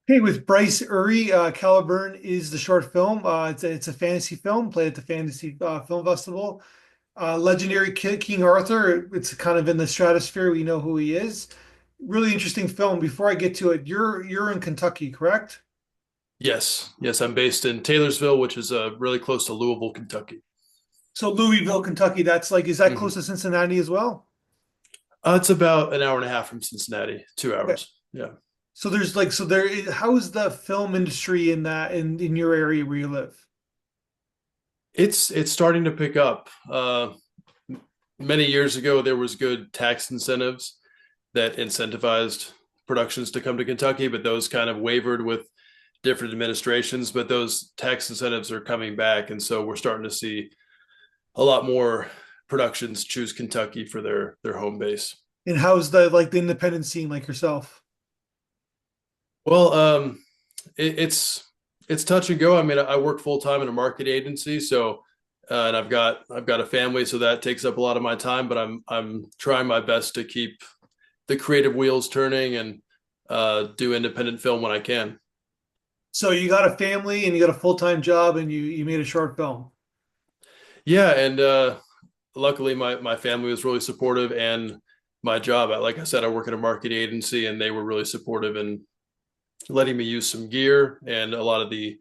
Hey, with Bryce Ury, CALIBURN is the short film. It's a fantasy film played at the Fantasy Film Festival. Legendary King Arthur. It's kind of in the stratosphere. We know who he is. Really interesting film. Before I get to it, you're in Kentucky, correct? Yes, yes, I'm based in Taylorsville, which is really close to Louisville, Kentucky. So Louisville, Kentucky. That's like, is that close hmm to Cincinnati as well? it's about an hour and a half from Cincinnati, two Okay. hours. Yeah, So there's like, so there. How is the film industry in that in your area where you live? it's starting to pick up. Many years ago, there was good tax incentives that incentivized productions to come to Kentucky, but those kind of wavered with different administrations. But those tax incentives are coming back, and so we're starting to see a lot more productions choose Kentucky for their home base. And how's the independent scene like yourself? Well, it's touch and go. I mean, I work full time in a market agency, so and I've got a family, so that takes up a lot of my time. But I'm trying my best to keep the creative wheels turning and do independent film when I can. So you got a family and you got a full-time job and you made a short film. Yeah, and luckily my family was really supportive, and my job, like I said, I work at a market agency, and they were really supportive in letting me use some gear, and a lot of the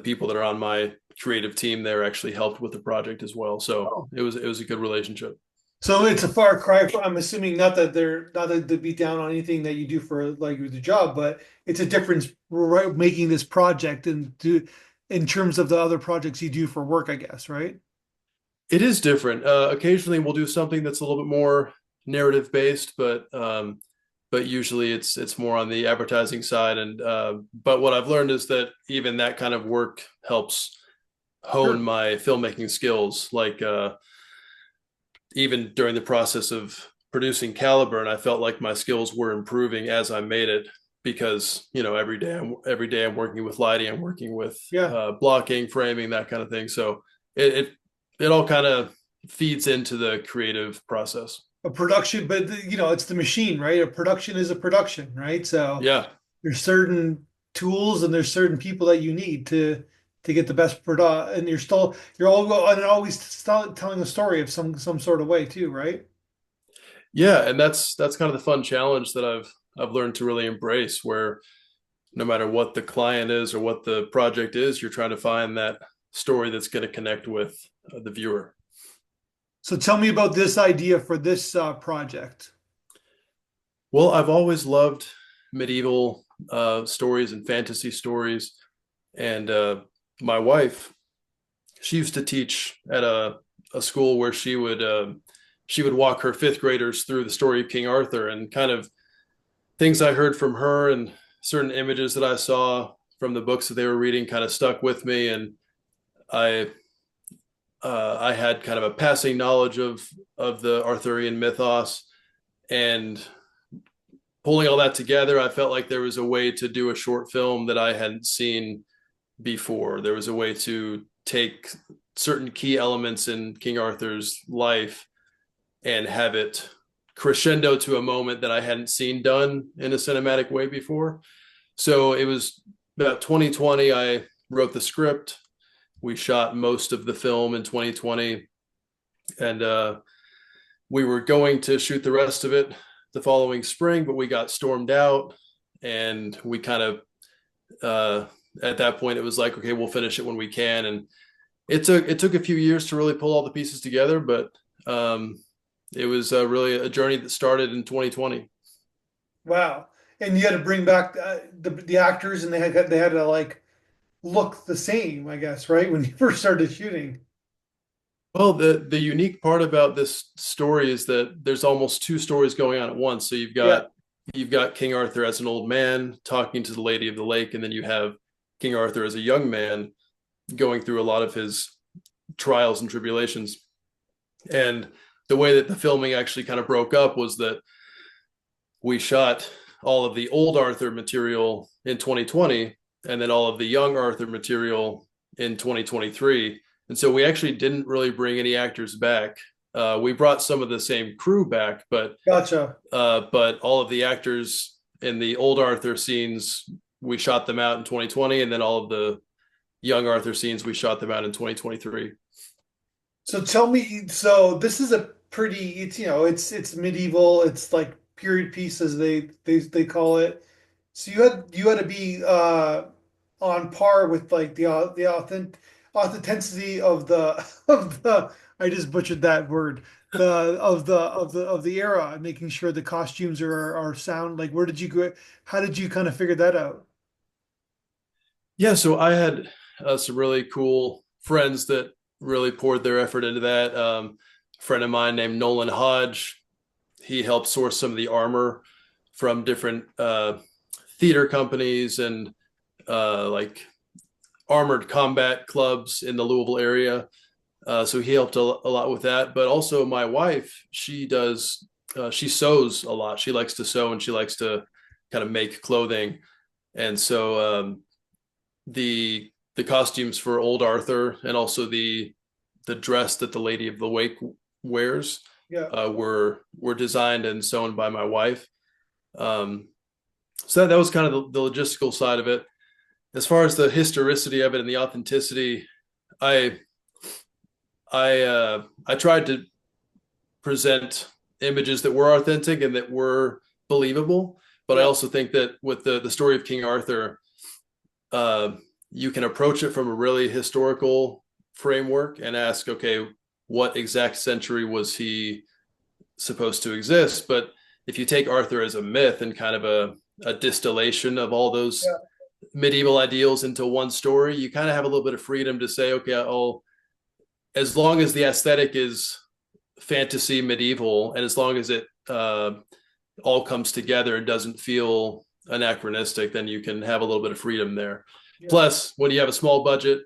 people that are on my creative team there actually helped with the project as well. So Oh. it was a good relationship. So it's a far cry from, I'm assuming not that they beat down on anything that you do for like the job, but it's a difference, right, making this project and do in terms of the other projects you do for work, I guess, right? It is different. Occasionally we'll do something that's a little bit more narrative based, but usually it's more on the advertising side. And but what I've learned is that even that kind of work helps hone Sure. my filmmaking skills. Like even during the process of producing Caliburn, I felt like my skills were improving as I made it, because every day I'm working with lighting, I'm working with Yeah. blocking, framing, that kind of thing. So it it, it all kind of feeds into the creative process. A production, but it's the machine, right? A production is a production, right? So Yeah, there's certain tools and there's certain people that you need to get the best product, and you're all and always still telling a story of some sort of way too, right? yeah, and that's kind of the fun challenge that I've learned to really embrace, where no matter what the client is or what the project is, you're trying to find that story that's going to connect with the viewer. So tell me about this idea for this project. Well, I've always loved medieval stories and fantasy stories, and my wife, she used to teach at a school where she would walk her fifth graders through the story of King Arthur, and kind of things I heard from her and certain images that I saw from the books that they were reading kind of stuck with me, and I I had kind of a passing knowledge of the Arthurian mythos, and pulling all that together, I felt like there was a way to do a short film that I hadn't seen before. There was a way to take certain key elements in King Arthur's life and have it crescendo to a moment that I hadn't seen done in a cinematic way before. So it was about 2020. I wrote the script. We shot most of the film in 2020, and we were going to shoot the rest of it the following spring, but we got stormed out, and we kind of at that point it was like, okay, we'll finish it when we can. And it took a few years to really pull all the pieces together, but it was really a journey that started in 2020. Wow. And you had to bring back the actors, and they had to like look the same, I guess, right? When you first started shooting. Well, the unique part about this story is that there's almost two stories going on at once. So you've Yeah. got you've got King Arthur as an old man talking to the Lady of the Lake, and then you have King Arthur as a young man going through a lot of his trials and tribulations. And the way that the filming actually kind of broke up was that we shot all of the old Arthur material in 2020, and then all of the young Arthur material in 2023. And so we actually didn't really bring any actors back. We brought some of the same crew back, Gotcha. but all of the actors in the old Arthur scenes we shot them out in 2020, and then all of the young Arthur scenes we shot them out in 2023. So tell me, so this is a pretty, it's it's medieval, it's like period piece as they call it. So you had to be on par with like the authenticity of the of the I just butchered that word. The era, making sure the costumes are sound. Like where did you go? How did you kind of figure that out? Yeah, so I had some really cool friends that really poured their effort into that. A friend of mine named Nolan Hodge, he helped source some of the armor from different theater companies and like armored combat clubs in the Louisville area. So he helped a lot with that. But also my wife, she sews a lot. She likes to sew and she likes to kind of make clothing. And so the costumes for old Arthur and also the dress that the Lady of the Wake wears Yeah. were designed and sewn by my wife. Um, so that was kind of the logistical side of it. As far as the historicity of it and the authenticity, I I tried to present images that were authentic and that were believable. But I Yeah. also think that with the story of King Arthur, uh, you can approach it from a really historical framework and ask, okay, what exact century was he supposed to exist? But if you take Arthur as a myth and kind of a distillation of all those Yeah. medieval ideals into one story, you kind of have a little bit of freedom to say, okay, oh, as long as the aesthetic is fantasy medieval and as long as it all comes together and doesn't feel anachronistic, then you can have a little bit of freedom there. Yeah. Plus, when you have a small budget,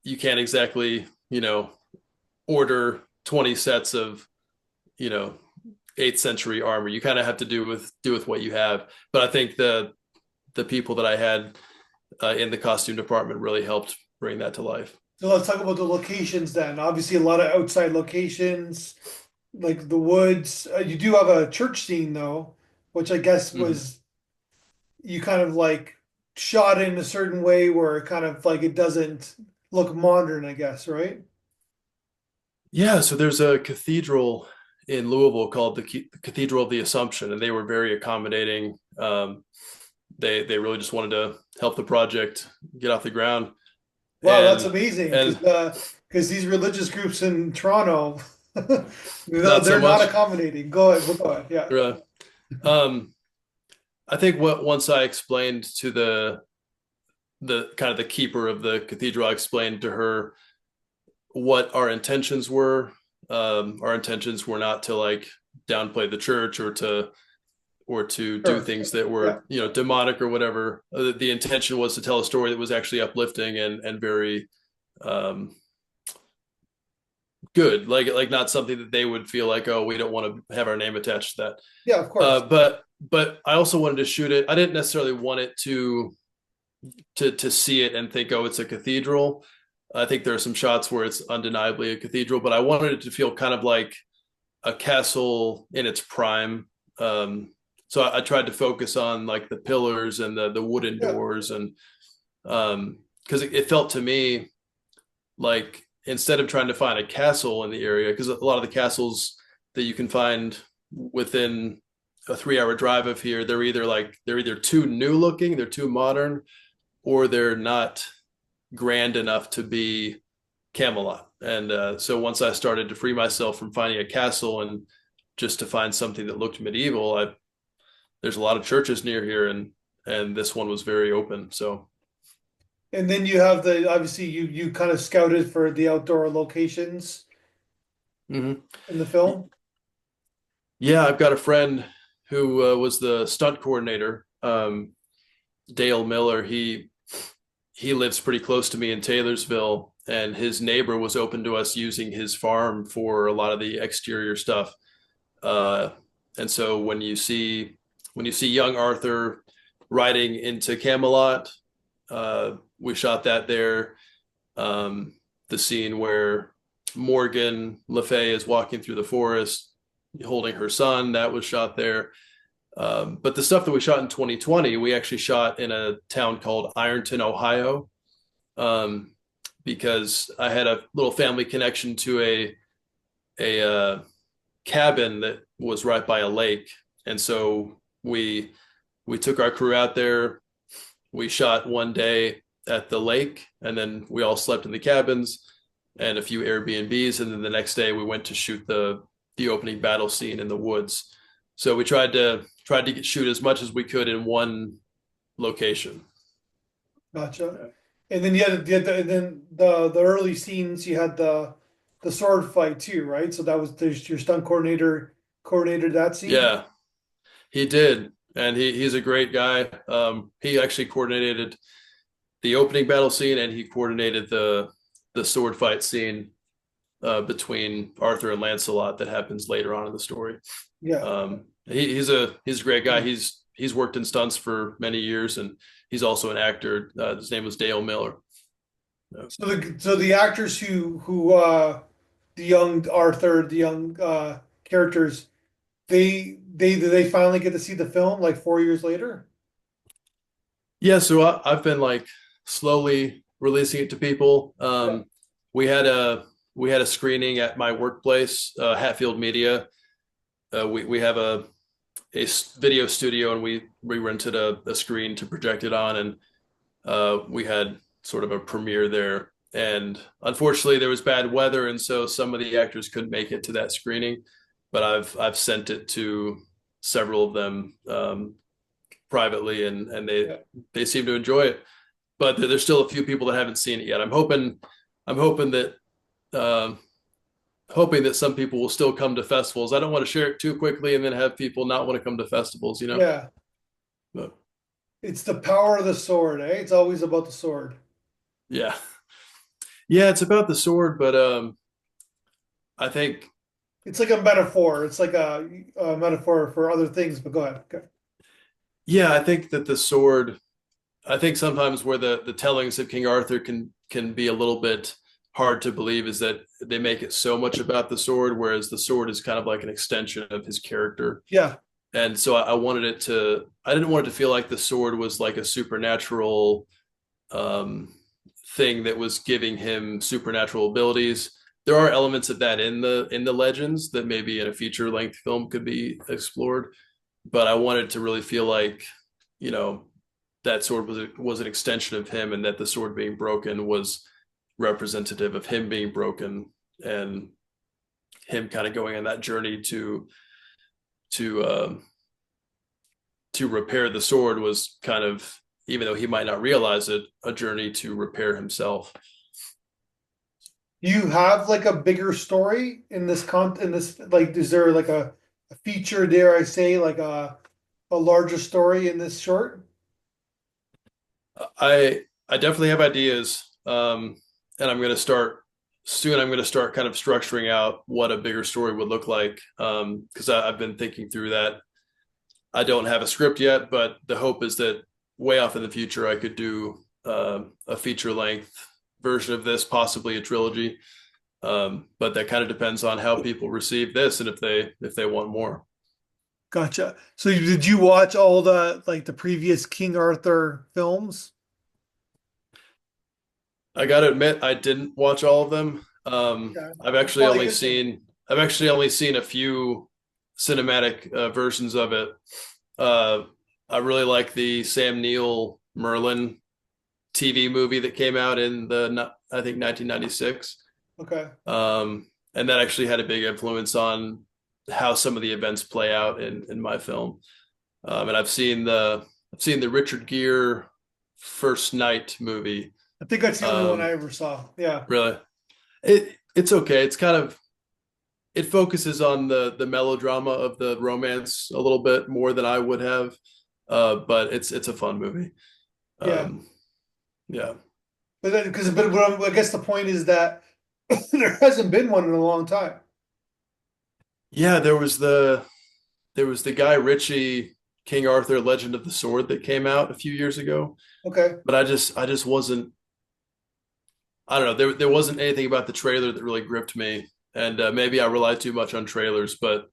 you can't exactly, order 20 sets of, you know, 8th century armor. You kind of have to do with what you have. But I think the people that I had in the costume department really helped bring that to life. So let's talk about the locations then. Obviously, a lot of outside locations, like the woods. You do have a church scene though, which I guess Mm-hmm. was you kind of like shot in a certain way where it kind of like it doesn't look modern, I guess, right? Yeah, so there's a cathedral in Louisville called the Cathedral of the Assumption, and they were very accommodating. They really just wanted to help the project get off the ground, Wow, that's and amazing and because these religious groups in Toronto, not so they're not much. accommodating. Go ahead, go ahead. Yeah, Uh, um, I think what once I explained to the kind of the keeper of the cathedral, I explained to her what our intentions were. Our intentions were not to like downplay the church or to do sure. things that Yeah, were demonic or whatever. The intention was to tell a story that was actually uplifting and very um, good, like not something that they would feel like, oh, we don't want to have our name attached to that. yeah, of course. But I also wanted to shoot it. I didn't necessarily want it to see it and think, oh, it's a cathedral. I think there are some shots where it's undeniably a cathedral, but I wanted it to feel kind of like a castle in its prime. So I tried to focus on like the pillars and the wooden Yeah, doors, and because it felt to me like instead of trying to find a castle in the area, because a lot of the castles that you can find within a 3 hour drive of here, they're either too new looking, they're too modern, or they're not grand enough to be Camelot. And so once I started to free myself from finding a castle and just to find something that looked medieval, there's a lot of churches near here, and this one was very open. So and then you have the obviously you kind of scouted for the outdoor locations mhm. in the film. Yeah, I've got a friend who was the stunt coordinator, Dale Miller. He lives pretty close to me in Taylorsville, and his neighbor was open to us using his farm for a lot of the exterior stuff. Uh, and so when you see young Arthur riding into Camelot, we shot that there. The scene where Morgan Le Fay is walking through the forest holding her son, that was shot there. But the stuff that we shot in 2020, we actually shot in a town called Ironton, Ohio, um, because I had a little family connection to a cabin that was right by a lake, and so we took our crew out there. We shot one day at the lake, and then we all slept in the cabins and a few Airbnbs, and then the next day we went to shoot the opening battle scene in the woods. So we tried to shoot as much as we could in one location. Gotcha. And then and then the early scenes you had the sword fight too, right? So that was there's your stunt coordinator coordinated that scene. Yeah, he did, and he's a great guy. He actually coordinated the opening battle scene, and he coordinated the sword fight scene between Arthur and Lancelot that happens later on in the story. Yeah. He's a great guy. He's worked in stunts for many years, and he's also an actor. His name was Dale Miller. So the actors who the young Arthur, the young characters, they finally get to see the film like 4 years later. Yeah, so I've been like slowly releasing it to people. Yeah. We had a we had a screening at my workplace, Hatfield Media. We have a video studio, and we rented a screen to project it on, and we had sort of a premiere there. And unfortunately, there was bad weather, and so some of the actors couldn't make it to that screening. But I've sent it to several of them privately, and Yeah. they seem to enjoy it. But there's still a few people that haven't seen it yet. I'm uh, hoping that some people will still come to festivals. I don't want to share it too quickly and then have people not want to come to festivals, you know. Yeah. But It's the power of the sword, eh? It's always about the sword. yeah, yeah, it's about the sword, but I think It's like a metaphor. It's like a metaphor for other things, but go ahead. Okay. yeah, I think that the sword. I think sometimes where the tellings of King Arthur can be a little bit hard to believe is that they make it so much about the sword, whereas the sword is kind of like an extension of his character. Yeah. And so I wanted it to. I didn't want it to feel like the sword was like a supernatural um, thing that was giving him supernatural abilities. There are elements of that in the legends that maybe in a feature length film could be explored, but I wanted to really feel like, you know, that sword was an extension of him, and that the sword being broken was representative of him being broken, and him kind of going on that journey to to repair the sword was kind of, even though he might not realize it, a journey to repair himself. You have like a bigger story in this like is there like a feature, dare I say, like a larger story in this short? I definitely have ideas, and I'm going to start soon. I'm going to start kind of structuring out what a bigger story would look like, because I've been thinking through that. I don't have a script yet, but the hope is that way off in the future I could do a feature length version of this, possibly a trilogy. But that kind of depends on how people receive this and if they want more. Gotcha. So did you watch all the like the previous King Arthur films? I got to admit, I didn't watch all of them. Yeah, it's probably a good thing. I've actually only seen a few cinematic versions of it. Uh, I really like the Sam Neill Merlin TV movie that came out in I think 1996. Okay. And that actually had a big influence on how some of the events play out in my film. And I've seen the Richard Gere First Night movie. I think that's the only one I Um, ever saw. Yeah. really, it's okay. It's kind of, it focuses on the melodrama of the romance a little bit more than I would have. But it's a fun movie. Yeah. Um, yeah. But then, but I guess the point is that there hasn't been one in a long time. Yeah, there was the Guy Ritchie King Arthur Legend of the Sword that came out a few years ago, Okay. but I just wasn't, I don't know, there wasn't anything about the trailer that really gripped me, and maybe I rely too much on trailers, but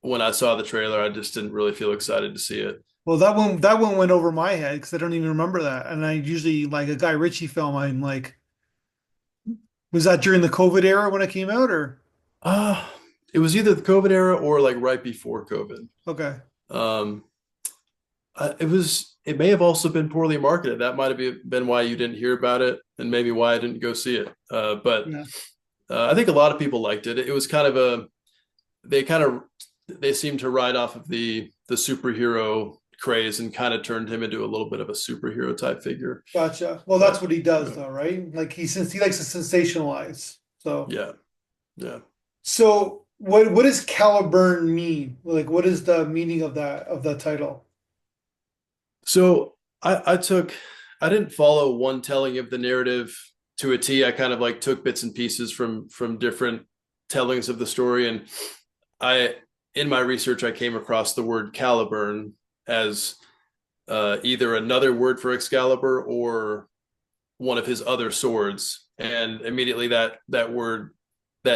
when I saw the trailer, I just didn't really feel excited to see it. Well, that one went over my head because I don't even remember that. And I usually like a Guy Ritchie film. I'm like, was that during the COVID era when it came out, or Uh, it was either the COVID era or like right before COVID. okay? Um, it may have also been poorly marketed. That might have been why you didn't hear about it, and maybe why I didn't go see it. But Yeah, I think a lot of people liked it. It was kind of they kind of they seemed to ride off of the superhero craze and kind of turned him into a little bit of a superhero type figure. gotcha. Well, that's But what he does, yeah, though, right? Like since he likes to sensationalize. So, yeah, yeah. so what does CALIBURN mean? Like, what is the meaning of that title? So I didn't follow one telling of the narrative to a T. I kind of like took bits and pieces from different tellings of the story, and I in my research I came across the word Caliburn as either another word for Excalibur or one of his other swords, and immediately that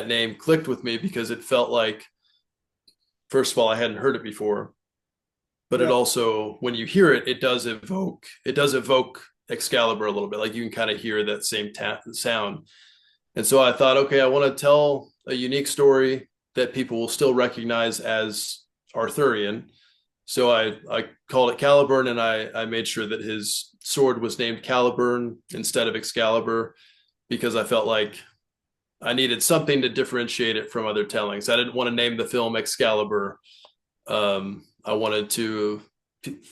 name clicked with me because it felt like, first of all, I hadn't heard it before, but it Yeah, also, when you hear it, it does evoke Excalibur a little bit. Like you can kind of hear that same sound. And so I thought, okay, I want to tell a unique story that people will still recognize as Arthurian. So I called it Caliburn, and I made sure that his sword was named Caliburn instead of Excalibur, because I felt like I needed something to differentiate it from other tellings. I didn't want to name the film Excalibur. I wanted to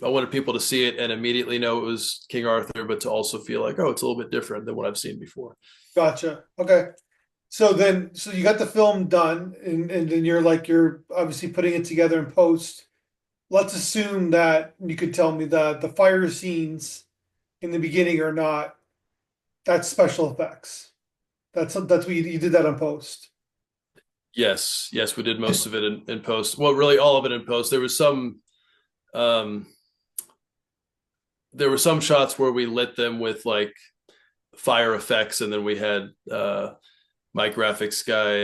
I wanted people to see it and immediately know it was King Arthur, but to also feel like, oh, it's a little bit different than what I've seen before. gotcha. Okay. So you got the film done, and then you're obviously putting it together in post. Let's assume that you could tell me that the fire scenes in the beginning are not that's special effects. That's what you did that on post. Yes, yes, we did most of it in post. Well, really all of it in post. Um, there were some shots where we lit them with like fire effects, and then we had my graphics guy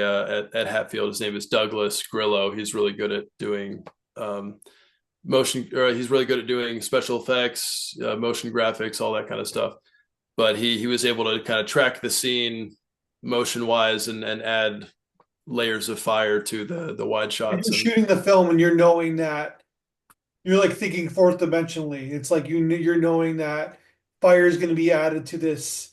at Hatfield. His name is Douglas Grillo. He's really good at doing um, motion, or he's really good at doing special effects, motion graphics, all that kind of stuff. But he was able to kind of track the scene motion wise and add layers of fire to the wide And shots. you're And shooting the film and you're knowing that you're like thinking fourth dimensionally. It's like you're knowing that fire is going to be added to this.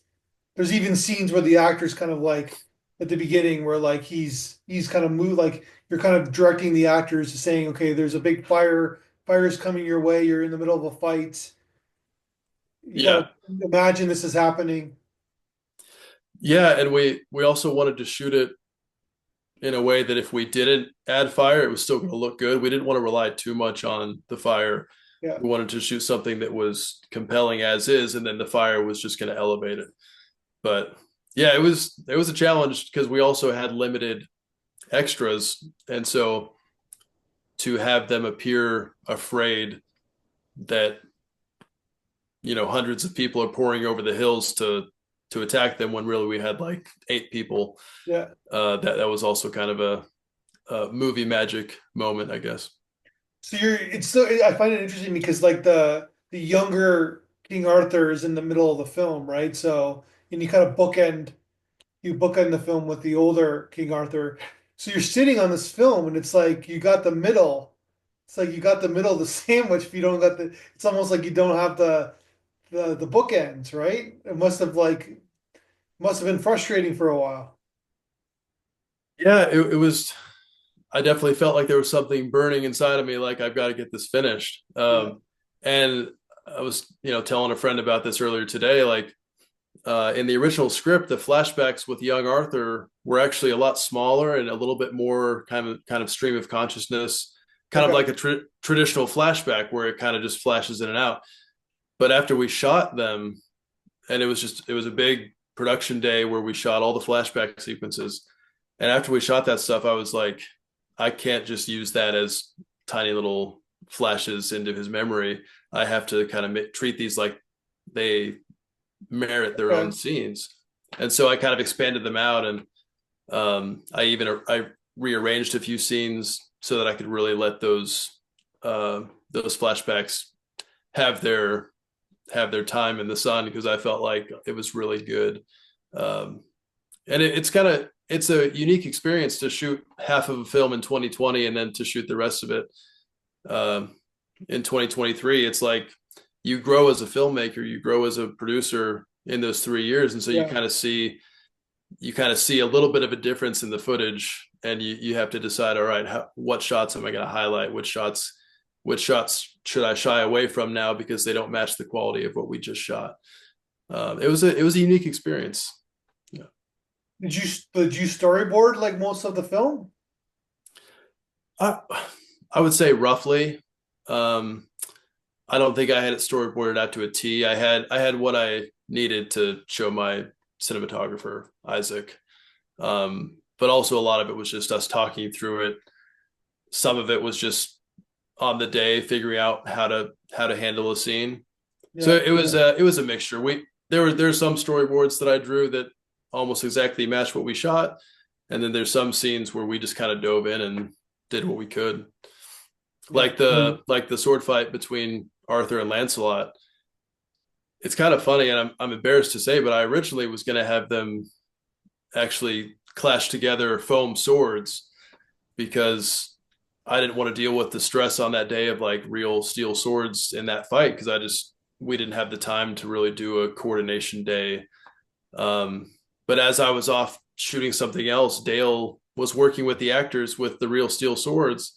There's even scenes where the actor's kind of like at the beginning where like he's kind of moved like you're kind of directing the actors to saying, okay, there's a big fire is coming your way. You're in the middle of a fight. You got to yeah, imagine this is happening. yeah, and we also wanted to shoot it in a way that if we didn't add fire, it was still going to look good. We didn't want to rely too much on the fire. Yeah. We wanted to shoot something that was compelling as is, and then the fire was just going to elevate it. But yeah, it was a challenge because we also had limited extras, and so to have them appear afraid that hundreds of people are pouring over the hills to attack them when really we had like 8 people. Yeah. That was also kind of a movie magic moment, I guess. So it's so I find it interesting because like the younger King Arthur is in the middle of the film, right? So and you bookend the film with the older King Arthur. So you're sitting on this film and it's like you got the middle. It's like you got the middle of the sandwich if you don't got the it's almost like you don't have the bookends, right? It must have been frustrating for a while. Yeah, it was. I definitely felt like there was something burning inside of me, like I've got to get this finished. Yeah. And I was, telling a friend about this earlier today. Like in the original script, the flashbacks with young Arthur were actually a lot smaller and a little bit more kind of stream of consciousness, kind of Okay. like a traditional flashback where it kind of just flashes in and out. But after we shot them, and it was a big production day where we shot all the flashback sequences. And after we shot that stuff, I was like, I can't just use that as tiny little flashes into his memory. I have to kind of treat these like they merit their own Okay. scenes. And so I kind of expanded them out, and I rearranged a few scenes so that I could really let those flashbacks have their time in the sun, because I felt like it was really good. Um, and it's a unique experience to shoot half of a film in 2020 and then to shoot the rest of it um, in 2023. It's like you grow as a filmmaker, you grow as a producer in those 3 years, and so Yeah. you kind of see a little bit of a difference in the footage, and you have to decide, all right, what shots am I going to highlight, which shots should I shy away from now because they don't match the quality of what we just shot. It was a unique experience. Yeah. Did you storyboard like most of the film? I I would say roughly. Um, I don't think I had it storyboarded out to a T. I had what I needed to show my cinematographer Isaac, but also a lot of it was just us talking through it. Some of it was just on the day figuring out how to handle a scene. So Yeah. it was a mixture. There's some storyboards that I drew that almost exactly match what we shot, and then there's some scenes where we just kind of dove in and did what we could. Yeah. Like the sword fight between Arthur and Lancelot. It's kind of funny, and I'm embarrassed to say, but I originally was going to have them actually clash together foam swords, because I didn't want to deal with the stress on that day of like real steel swords in that fight, because we didn't have the time to really do a coordination day. But as I was off shooting something else, Dale was working with the actors with the real steel swords,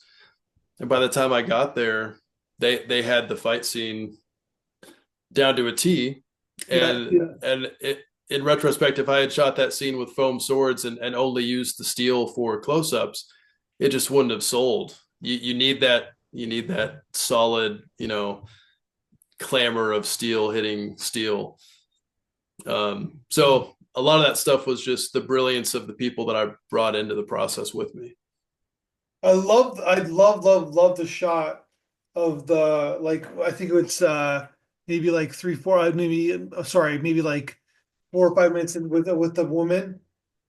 and by the time I got there, they had the fight scene down to a T. Yeah. In retrospect, if I had shot that scene with foam swords and only used the steel for close-ups, it just wouldn't have sold. You need that solid, clamor of steel hitting steel. So a lot of that stuff was just the brilliance of the people that I brought into the process with me. I love the shot of the like I think it's maybe like three, four, maybe sorry, maybe like 4 or 5 minutes in with the woman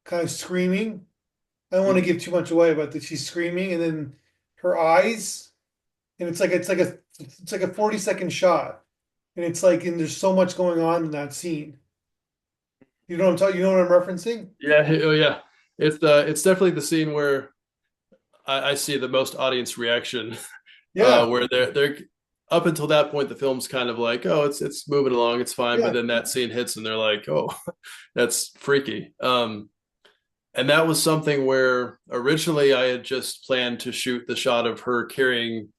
kind of screaming. I don't want to Mm-hmm. give too much away, but that she's screaming and then her eyes, and it's like a 40-second shot. And it's like and there's so much going on in that scene. You know what I'm talking, you know what I'm referencing? Yeah, oh yeah. It's definitely the scene where I see the most audience reaction, Yeah, where they're up until that point the film's kind of like, oh, it's moving along, it's fine, but yeah. then that scene hits and they're like, oh, that's freaky. And that was something where originally I had just planned to shoot the shot of her carrying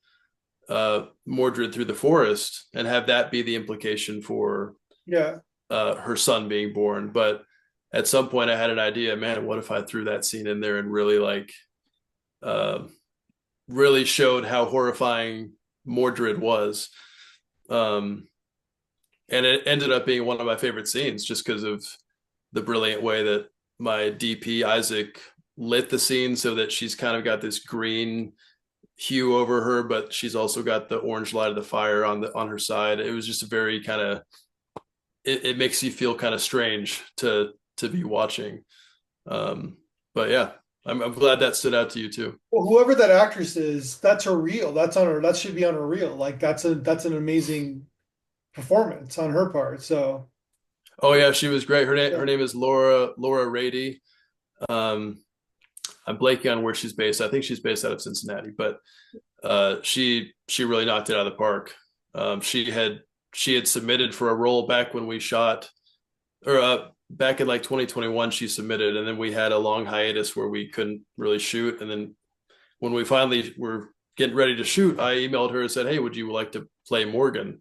Mordred through the forest and have that be the implication for Yeah. her son being born. But at some point, I had an idea. Man, what if I threw that scene in there and really uh, really showed how horrifying Mordred was? Um, and it ended up being one of my favorite scenes, just because of the brilliant way that my DP Isaac lit the scene, so that she's kind of got this green hue over her, but she's also got the orange light of the fire on her side. It was just a very kind of it makes you feel kind of strange to be watching. Um, but yeah, I'm glad that stood out to you too. Well, whoever that actress is, that's her reel. That's on her. That should be on her reel. Like that's an amazing performance on her part. So Oh yeah, she was great. yeah, Her name is Laura Rady. Um, I'm blanking on where she's based. I think she's based out of Cincinnati, but she really knocked it out of the park. She had submitted for a role back when we shot, or back in like 2021. She submitted, and then we had a long hiatus where we couldn't really shoot. And then when we finally were getting ready to shoot, I emailed her and said, "Hey, would you like to play Morgan?"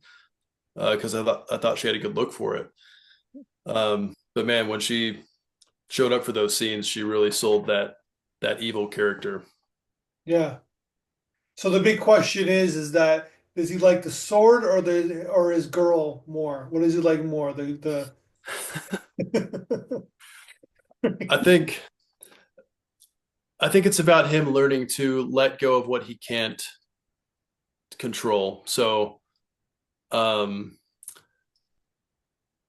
Because I thought she had a good look for it. But man, when she showed up for those scenes, she really sold that evil character. yeah. So the big question is that does he like the sword or the or his girl more? What does he like more? The I think I think it's about him learning to let go of what he can't control. So um,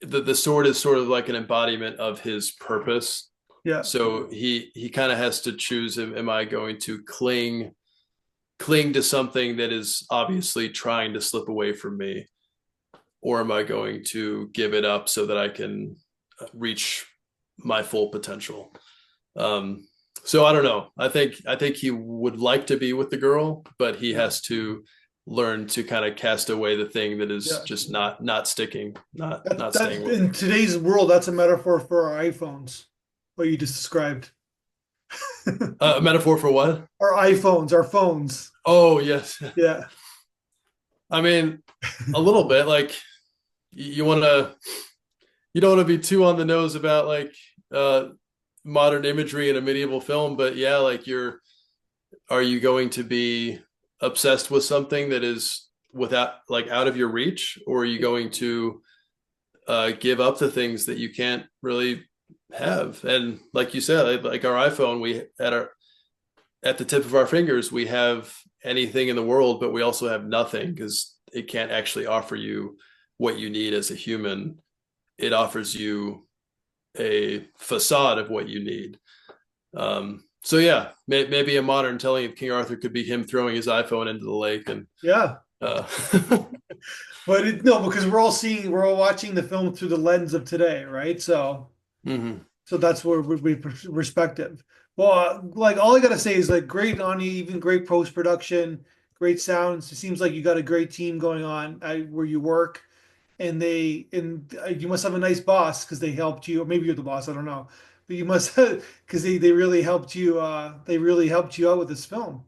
the sword is sort of like an embodiment of his purpose. yeah, So he kind of has to choose: am I going to cling cling to something that is obviously trying to slip away from me, or am I going to give it up so that I can reach my full potential? Um, so I don't know. I think he would like to be with the girl, but he Yeah. has to learn to kind of cast away the thing that is Yeah. just not sticking, not staying That with him. in today's world, that's a metaphor for our iPhones, what you just described. A metaphor for what? Our iPhones, our phones. Oh yes. Yeah. I mean, a little bit. Like you want to, you don't want to be too on the nose about like uh, modern imagery in a medieval film, but yeah, like are you going to be obsessed with something that is without like out of your reach, or are you going to give up the things that you can't really have? And like you said, like our iPhone, we at the tip of our fingers, we have anything in the world, but we also have nothing because it can't actually offer you what you need as a human. It offers you a facade of what you need. So yeah, maybe a modern telling of King Arthur could be him throwing his iPhone into the lake and Yeah. uh, But no, because we're all watching the film through the lens of today, right? mhm. So that's where we perspective. Well, like all I gotta say is like great on you, even great post production, great sounds. It seems like you got a great team going on where you work, and you must have a nice boss because they helped you, or maybe you're the boss, I don't know, but you must because they really helped you. They really helped you out with this film.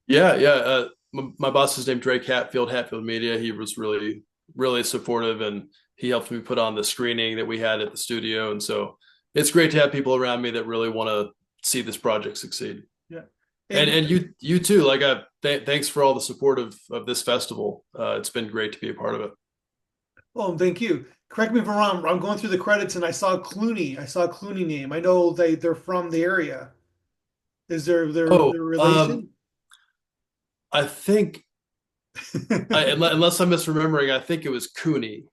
Yeah, yeah. My boss is named Drake Hatfield, Hatfield Media. He was really supportive, and he helped me put on the screening that we had at the studio. And so it's great to have people around me that really want to see this project succeed. Yeah, And and you too. Like, thanks for all the support of this festival. It's been great to be a part of it. well, thank you. Correct me if I'm wrong. I'm going through the credits and I saw Clooney. I saw a Clooney name. I know they're from the area. Is there their Oh, relation? I think unless I'm misremembering, I think it was Cooney.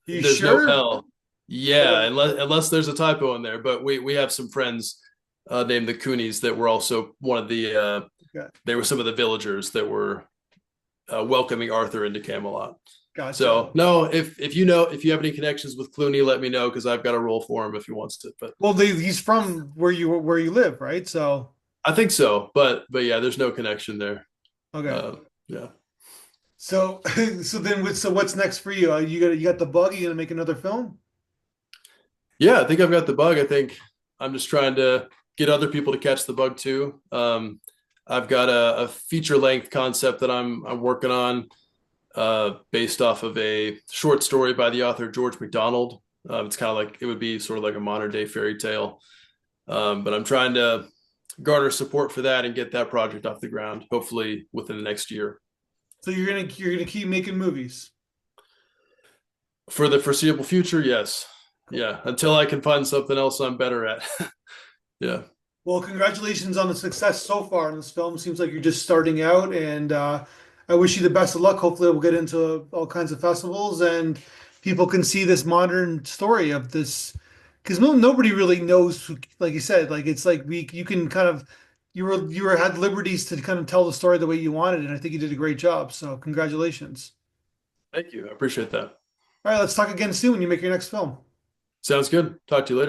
You There's no sure? L. Yeah, Okay. unless there's a typo in there. But we have some friends named the Coonies that were also one of the Okay. they were some of the villagers that were welcoming Arthur into Camelot. Gotcha. So no, if you have any connections with Clooney, let me know because I've got a role for him if he wants to. But Well, he's from where you live, right? So I think so. But yeah, there's no connection there. okay. Uh, yeah. So so what's next for you? You got the bug. You gonna make another film? Yeah, I think I've got the bug. I think I'm just trying to get other people to catch the bug too. I've got a feature length concept that I'm working on, based off of a short story by the author George MacDonald. It's kind of like it would be sort of like a modern day fairy tale, but I'm trying to garner support for that and get that project off the ground, hopefully within the next year. So you're gonna keep making movies. For the foreseeable future, yes. Cool. Yeah, until I can find something else I'm better at. Yeah. Well, congratulations on the success so far in this film. Seems like you're just starting out, and I wish you the best of luck. Hopefully, we'll get into all kinds of festivals, and people can see this modern story of this. Because nobody really knows, like you said, like it's like you can kind of you were had liberties to kind of tell the story the way you wanted, and I think you did a great job. So, congratulations. Thank you. I appreciate that. All right, let's talk again soon when you make your next film. Sounds good. Talk to you later.